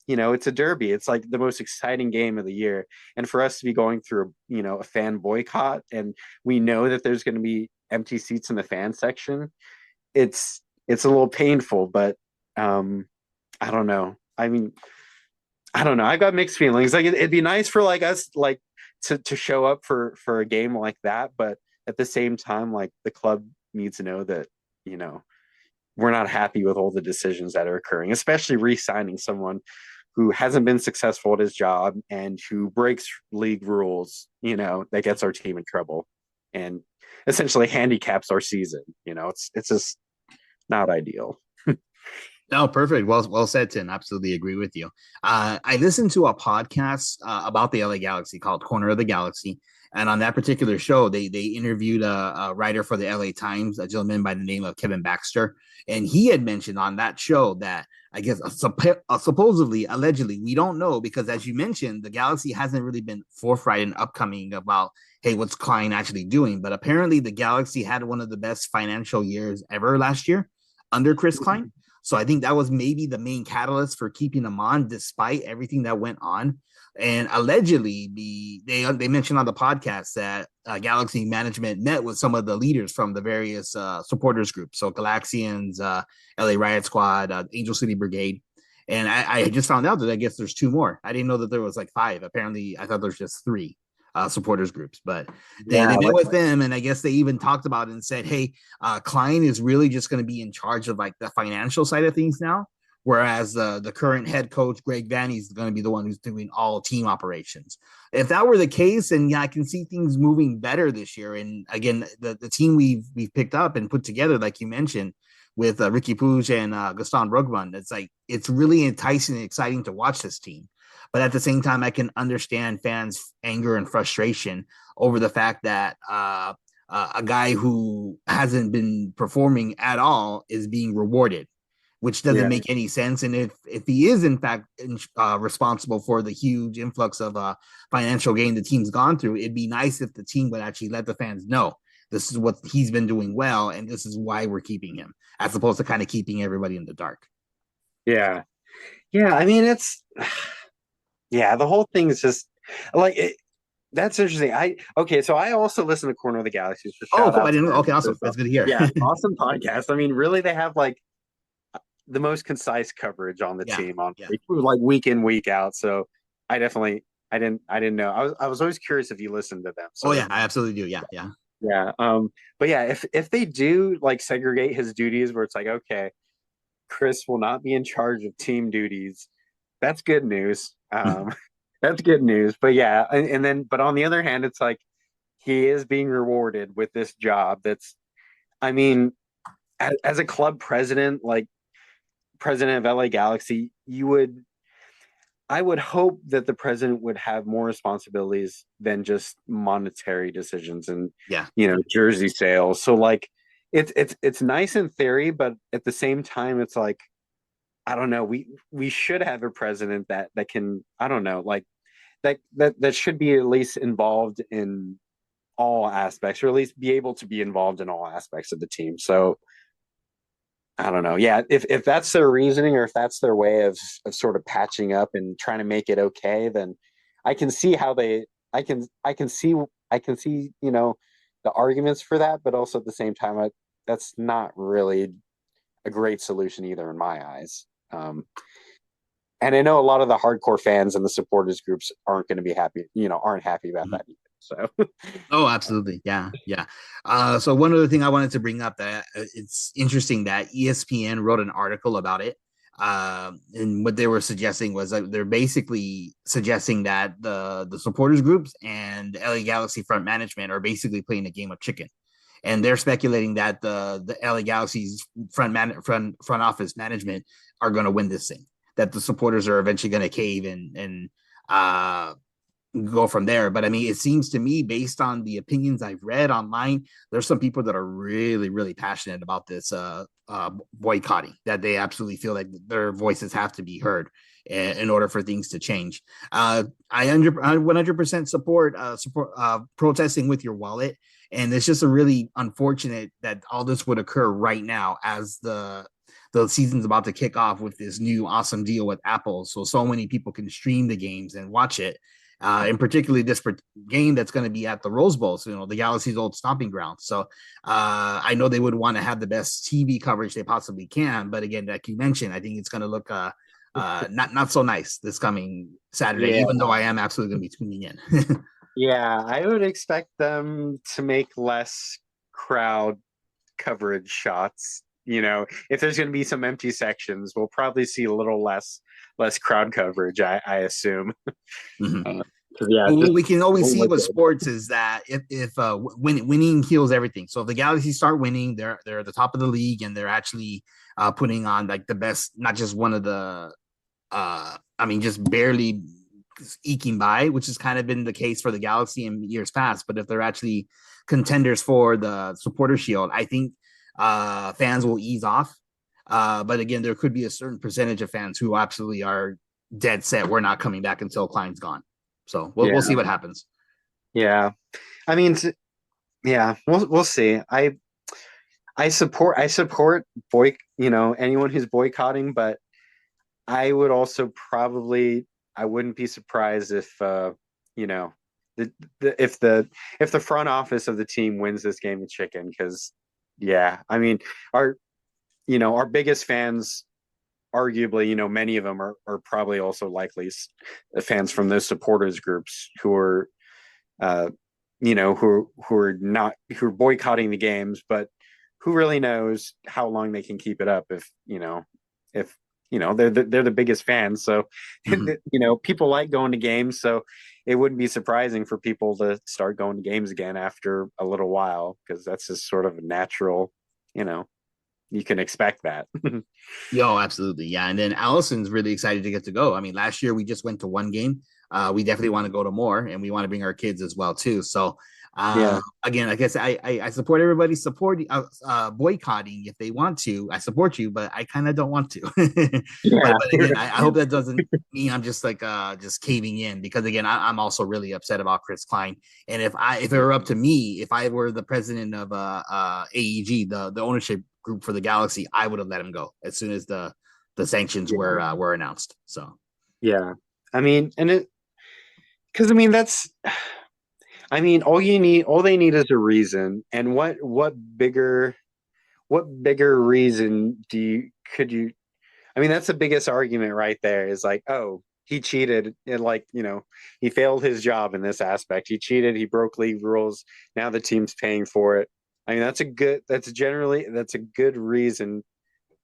It's a derby. It's like the most exciting game of the year. And for us to be going through, a fan boycott, and we know that there's going to be empty seats in the fan section, it's a little painful, but I don't know. I mean, I don't know. I've got mixed feelings. Like it'd be nice for like us like to show up for a game like that, but at the same time, like the club needs to know that, we're not happy with all the decisions that are occurring, especially re-signing someone who hasn't been successful at his job and who breaks league rules, that gets our team in trouble and essentially handicaps our season. It's just not ideal. No, perfect. Well said, Tim. Absolutely agree with you. I listened to a podcast about the LA Galaxy called Corner of the Galaxy. And on that particular show, they interviewed a writer for the LA Times, a gentleman by the name of Kevin Baxter. And he had mentioned on that show that, I guess, supposedly, allegedly, we don't know, because as you mentioned, the Galaxy hasn't really been forthright and upcoming about, hey, what's Klein actually doing? But apparently the Galaxy had one of the best financial years ever last year under Chris Klein. So I think that was maybe the main catalyst for keeping him on, despite everything that went on. And allegedly, they mentioned on the podcast that Galaxy management met with some of the leaders from the various supporters groups. So Galaxians, LA Riot Squad, Angel City Brigade. And I just found out that I guess there's 2 more. I didn't know that there was like 5. Apparently, I thought there's just 3 supporters groups, but they met with them, and I guess they even talked about it and said, hey, Klein is really just going to be in charge of like the financial side of things now, whereas the current head coach Greg Vanney is going to be the one who's doing all team operations. If that were the case, and I can see things moving better this year, and again, the team we've picked up and put together, like you mentioned, with Ricky Puig and Gaston Brugman, it's really enticing and exciting to watch this team. But at the same time, I can understand fans' anger and frustration over the fact that a guy who hasn't been performing at all is being rewarded, which doesn't make any sense. And if he is, in fact, responsible for the huge influx of financial gain the team's gone through, it'd be nice if the team would actually let the fans know this is what he's been doing well, and this is why we're keeping him, as opposed to kind of keeping everybody in the dark. Yeah. Yeah, I mean, the whole thing is just like it. That's interesting. So I also listen to Corner of the Galaxy. So cool. I didn't know. Okay, awesome. That's good to hear. Yeah, awesome podcast. I mean, really, they have like the most concise coverage on the team on like week in, week out. So I didn't know. I was always curious if you listened to them. So, I absolutely do. Yeah. Yeah. But yeah, if they do like segregate his duties, where it's like, okay, Chris will not be in charge of team duties, that's good news. That's good news. But yeah, but on the other hand, it's like he is being rewarded with this job. That's, I mean, as a club president, like president of LA Galaxy, I would hope that the president would have more responsibilities than just monetary decisions and jersey sales. So like it's nice in theory, but at the same time, it's like, I don't know. We should have a president that can, I don't know, like that should be at least involved in all aspects, or at least be able to be involved in all aspects of the team. So I don't know. Yeah, if that's their reasoning, or if that's their way of sort of patching up and trying to make it okay, then I can see how I can see the arguments for that, but also at the same time, that's not really a great solution either in my eyes. And I know a lot of the hardcore fans and the supporters groups aren't going to be happy, aren't happy about that either. So, oh, absolutely. Yeah. So one other thing I wanted to bring up, that it's interesting that ESPN wrote an article about it. And what they were suggesting was they're basically suggesting that the supporters groups and LA Galaxy front management are basically playing a game of chicken. And they're speculating that the LA Galaxy's front office management are going to win this thing, that the supporters are eventually going to cave and go from there. But I mean, it seems to me, based on the opinions I've read online, there's some people that are really, really passionate about this boycotting, that they absolutely feel like their voices have to be heard in order for things to change. I 100% support protesting with your wallet. And it's just a really unfortunate that all this would occur right now, as the the season's about to kick off with this new awesome deal with Apple. So many people can stream the games and watch it. And particularly this game that's going to be at the Rose Bowl, so, the Galaxy's old stomping ground. So I know they would want to have the best TV coverage they possibly can. But again, like you mentioned, I think it's going to look not so nice this coming Saturday, even though I am absolutely going to be tuning in. Yeah, I would expect them to make less crowd coverage shots. If there's going to be some empty sections, we'll probably see a little less crowd coverage, I assume. Mm-hmm. What we can always see with sports is that if winning heals everything. So if the Galaxy start winning, they're at the top of the league, and they're actually putting on like the best, not just one of the just barely eking by, which has kind of been the case for the Galaxy in years past. But if they're actually contenders for the Supporter Shield, I think fans will ease off. But again, there could be a certain percentage of fans who absolutely are dead set. We're not coming back until Klein's gone. So we'll see what happens. Yeah. I mean, we'll see. I support anyone who's boycotting, but I would also I wouldn't be surprised if if the front office of the team wins this game of chicken, because I mean, our biggest fans, arguably, many of them are probably also likely fans from those supporters groups who are who are boycotting the games, but who really knows how long they can keep it up if they're the biggest fans. So people like going to games, so it wouldn't be surprising for people to start going to games again after a little while, because that's just sort of a natural, you can expect that. Yo, absolutely. Yeah. And then Allison's really excited to get to go. I mean, last year we just went to one game. We definitely want to go to more, and we want to bring our kids as well too. So again, I guess I support everybody boycotting if they want to. I support you, but I kind of don't want to. But again, I hope that doesn't mean I'm just just caving in, because again, I'm also really upset about Chris Klein. And if it were up to me, if I were the president of AEG, the ownership group for the Galaxy, I would have let him go as soon as the sanctions were announced. So I mean, all they need is a reason. And what bigger reason that's the biggest argument right there, is like, oh, he cheated, and he failed his job in this aspect. He cheated, he broke league rules. Now the team's paying for it. I mean, that's a good reason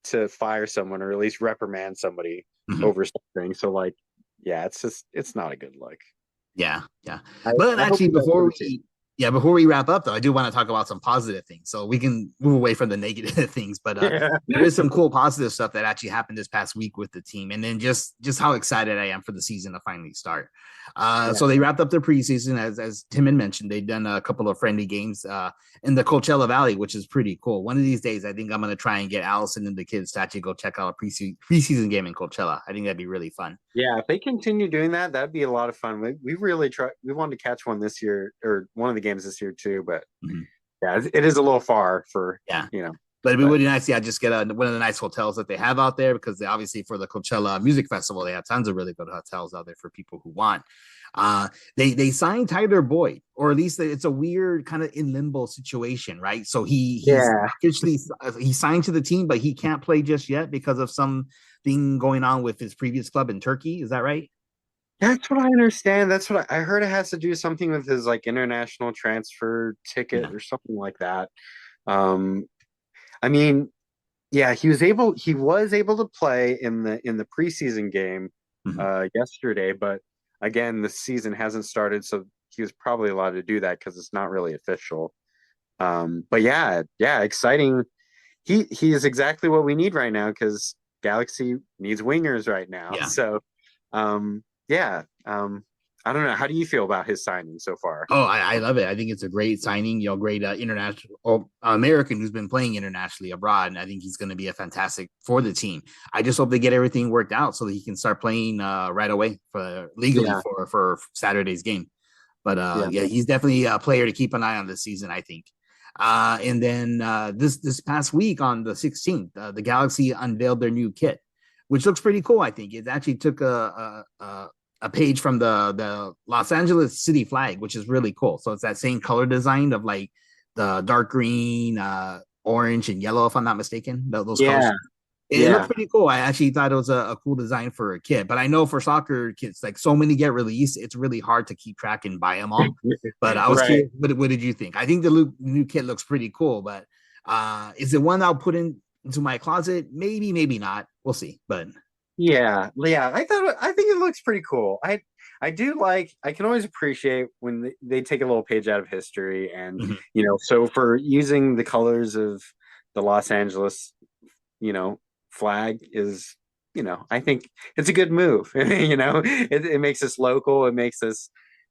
to fire someone, or at least reprimand somebody over something. So it's not a good look. Yeah. But actually, before we wrap up, though, I do want to talk about some positive things, so we can move away from the negative things. But there is some cool positive stuff that actually happened this past week with the team, and then just how excited I am for the season to finally start. So they wrapped up their preseason, as Tim had mentioned. They've done a couple of friendly games in the Coachella Valley, which is pretty cool. One of these days, I think I'm going to try and get Allison and the kids to actually go check out a preseason game in Coachella. I think that'd be really fun. Yeah, if they continue doing that, that'd be a lot of fun. We really we wanted to catch one this year, or one of the games this year too, but it is a little far for But it'd be really nice. Yeah, just get one of the nice hotels that they have out there, because they obviously, for the Coachella Music Festival, they have tons of really good hotels out there for people who want. They signed Tyler Boyd, or at least it's a weird kind of in limbo situation, right? So he's officially he signed to the team, but he can't play just yet because of something going on with his previous club in Turkey. Is that right? That's what I understand. That's what I heard. It has to do something with his international transfer ticket or something like that. I mean, he was able to play in the preseason game yesterday, but again, the season hasn't started, so he was probably allowed to do that because it's not really official. But exciting. He is exactly what we need right now, because Galaxy needs wingers right now. Yeah. So I don't know. How do you feel about his signing so far? Oh, I love it. I think it's a great signing. Great international American who's been playing internationally abroad, and I think he's going to be a fantastic for the team. I just hope they get everything worked out so that he can start playing right away legally for Saturday's game. But he's definitely a player to keep an eye on this season, I think. And then this past week on the 16th, the Galaxy unveiled their new kit, which looks pretty cool. I think it actually took a page from the Los Angeles city flag, which is really cool. So it's that same color design of like the dark green, orange, and yellow, if I'm not mistaken. Those colors. It looked pretty cool. I actually thought it was a cool design for a kit, but I know for soccer kits, like so many get released, it's really hard to keep track and buy them all. But I was curious, what did you think? I think the new kit looks pretty cool, but is it one I'll put into my closet? Maybe, maybe not. We'll see. But yeah, I think it looks pretty cool. I can always appreciate when they take a little page out of history, and so for using the colors of the Los Angeles, flag is, I think it's a good move. It makes us local. It makes us,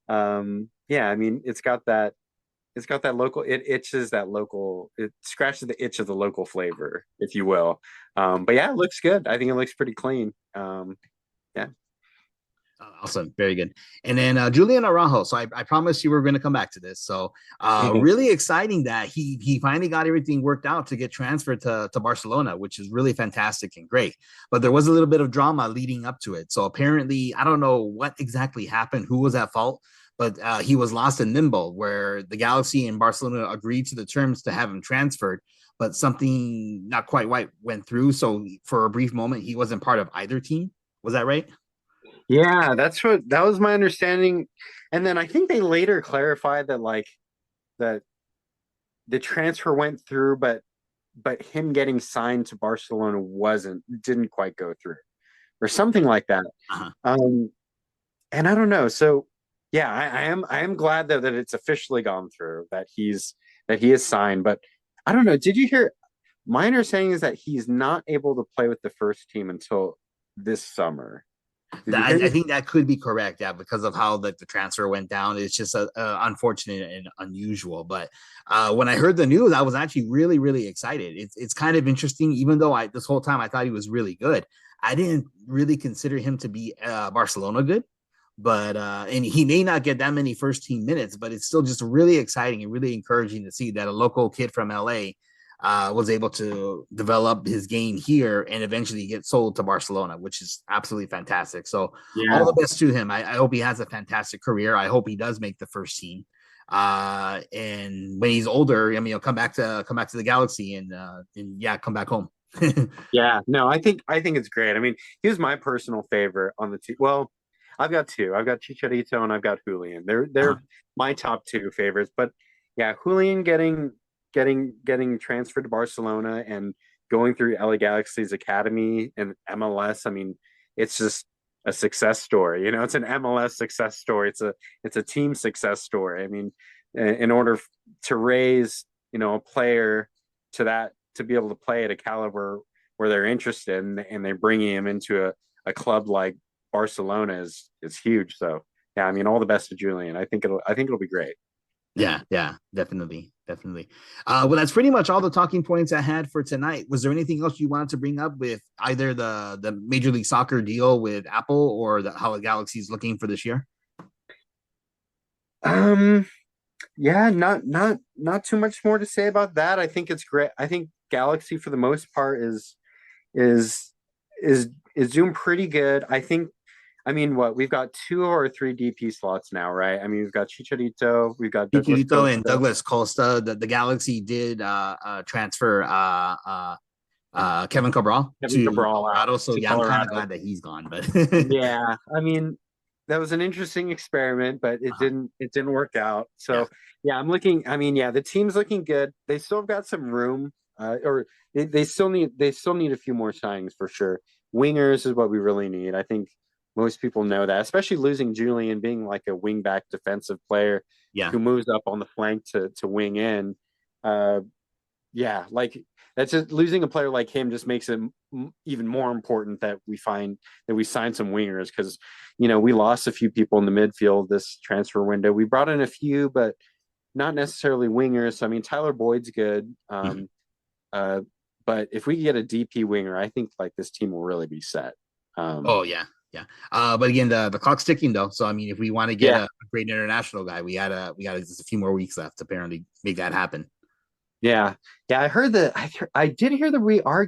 I mean, it's got that local, it scratches the itch of the local flavor, if you will. But yeah, it looks good. I think it looks pretty clean. Yeah. Awesome. Very good. And then Julian Araujo. So I promised you were going to come back to this. So really exciting that he finally got everything worked out to get transferred to Barcelona, which is really fantastic and great. But there was a little bit of drama leading up to it. So apparently, I don't know what exactly happened, who was at fault, but he was lost in limbo, where the Galaxy and Barcelona agreed to the terms to have him transferred, but something not quite right went through. So for a brief moment, he wasn't part of either team. Was that right? Yeah, that was my understanding. And then I think they later clarified that the transfer went through, but him getting signed to Barcelona didn't quite go through, or something like that. And I don't know. So yeah, I am glad though that it's officially gone through, that he is signed. But I don't know. Did you hear? My understanding is that he's not able to play with the first team until this summer. I think that could be correct, yeah, because of how the transfer went down. It's just unfortunate and unusual. But when I heard the news, I was actually really, really excited. It's kind of interesting, even though this whole time I thought he was really good. I didn't really consider him to be Barcelona good. But and he may not get that many first team minutes, but it's still just really exciting and really encouraging to see that a local kid from LA was able to develop his game here and eventually get sold to Barcelona, which is absolutely fantastic. So all the best to him. I hope he has a fantastic career. I hope he does make the first team. And when he's older, I mean, he'll come back to the Galaxy and come back home. Yeah, no, I think it's great. I mean, he was my personal favorite on the team. Well, I've got two. I've got Chicharito and I've got Julian. They're my top two favorites. But yeah, Julian getting transferred to Barcelona and going through LA Galaxy's academy and MLS. I mean, it's just a success story. It's an MLS success story. It's a team success story. I mean, in order to raise a player to be able to play at a caliber where they're interested and they're bringing him into a club like Barcelona is huge. So yeah, I mean, all the best to Julian. I think it'll be great. Yeah, definitely. Well, that's pretty much all the talking points I had for tonight. Was there anything else you wanted to bring up with either the Major League Soccer deal with Apple or how the Galaxy is looking for this year? Yeah, not too much more to say about that. I think it's great. I think Galaxy for the most part is doing pretty good. I mean, we've got 2 or 3 DP slots now, right? I mean, we've got Chicharito, we've got Chicharito and Douglas Costa. The Galaxy did transfer Kevin Cabral to Colorado. So yeah, I'm kind of glad that he's gone. But yeah, I mean, that was an interesting experiment, but it didn't work out. So yeah, I'm looking. I mean, yeah, the team's looking good. They still have got some room, or they still need a few more signings for sure. Wingers is what we really need. I think most people know that, especially losing Julian, being like a wing-back defensive player who moves up on the flank to wing in. Like that's just losing a player like him just makes it even more important that we sign some wingers, because we lost a few people in the midfield this transfer window. We brought in a few, but not necessarily wingers. So I mean, Tyler Boyd's good, but if we get a DP winger, I think like this team will really be set. But again, the clock's ticking though. So I mean, if we want to get a great international guy, we got just a few more weeks left to apparently make that happen. Yeah, yeah. I heard that. I did hear that we are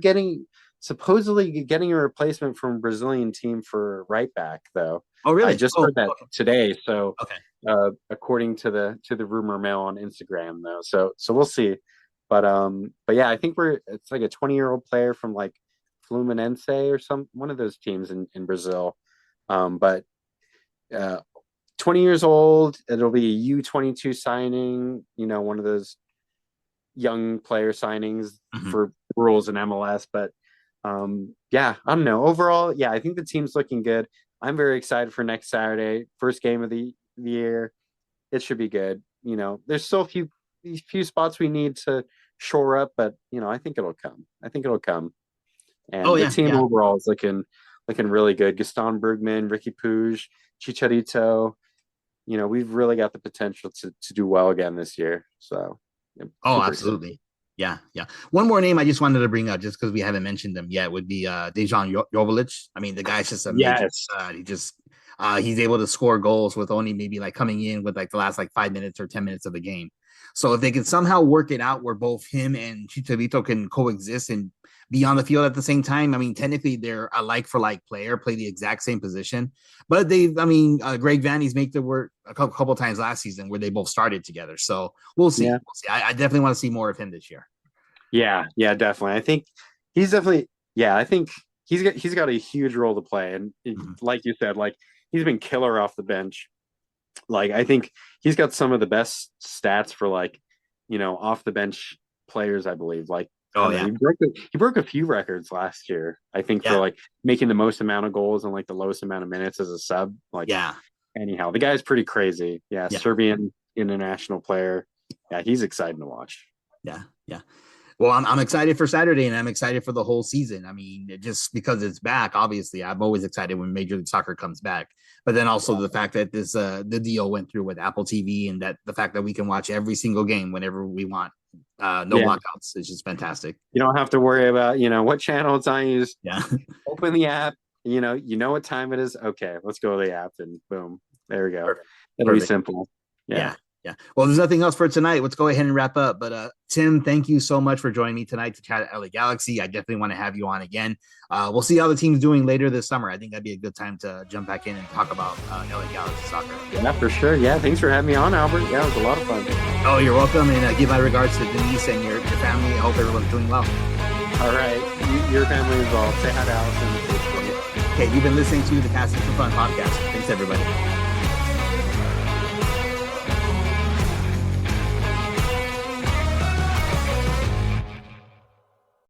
supposedly getting a replacement from Brazilian team for right back though. Oh, I really? just Oh, heard that okay. today. So, Okay. according to the rumor mill on Instagram though. So we'll see. But yeah, I think it's like a 20-year-old player from like Fluminense or one of those teams in Brazil. But uh 20 years old, it'll be a U22 signing, one of those young player signings Mhm. for rules in MLS. But yeah, I don't know. Overall, yeah, I think the team's looking good. I'm very excited for next Saturday, first game of the year. It should be good. There's still these few spots we need to shore up, but I think it'll come. I think it'll come. Oh, And the yeah, team yeah. overall is looking really good. Gaston Bergman, Ricky Puig, Chicharito. We've really got the potential to do well again this year. So, I'm Oh, super excited. absolutely. Yeah, yeah. One more name I just wanted to bring up, just because we haven't mentioned them yet, would be Dejan Joveljic. I mean, the guy's just a major Yes. he's able to score goals with only maybe like coming in with like the last like 5 minutes or 10 minutes of the game. So if they can somehow work it out where both him and Chicharito can coexist and be on the field at the same time, I mean, technically they're a like for like player, play the exact same position. But Greg Vanney's made the work a couple times last season where they both started together. So we'll see. Yeah. We'll see. I definitely want to see more of him this year. Yeah. Yeah. Definitely. I think he's definitely. Yeah. I think he's got a huge role to play, and like you said, like he's been killer off the bench. Like I think he's got some of the best stats for like off the bench players. I believe. Like I Oh don't know. yeah, He broke a few records last year. I think for yeah, like making the most amount of goals and like the lowest amount of minutes as a sub. Like yeah, anyhow, the guy's pretty crazy. Yeah, yeah, Serbian international player. Yeah, he's exciting to watch. yeah, yeah. Well, I'm excited for Saturday, and I'm excited for the whole season. I mean, just because it's back, obviously, I'm always excited when Major League Soccer comes back. But then also the fact that the deal went through with Apple TV, and that the fact that we can watch every single game whenever we want, no blockouts, is just fantastic. You don't have to worry about what channel it's on. You just Yeah, open the app. You know what time it is. Okay, let's go to the app, and boom, there we go. perfect. It'll be Perfect. simple. Yeah. Yeah. Well, there's nothing else for tonight. Let's go ahead and wrap up. But Tim, thank you so much for joining me tonight to chat at LA Galaxy. I definitely want to have you on again. We'll see how the team's doing later this summer. I think that'd be a good time to jump back in and talk about LA Galaxy soccer. Yeah, for sure. Yeah, thanks for having me on, Albert. Yeah, it was a lot of fun. Oh, you're welcome. And give my regards to Denise and your family. I hope everyone's doing well. All right. Your family as well. Say hi to Allison. Okay, you've been listening to the Casting for Fun podcast. Thanks, everybody.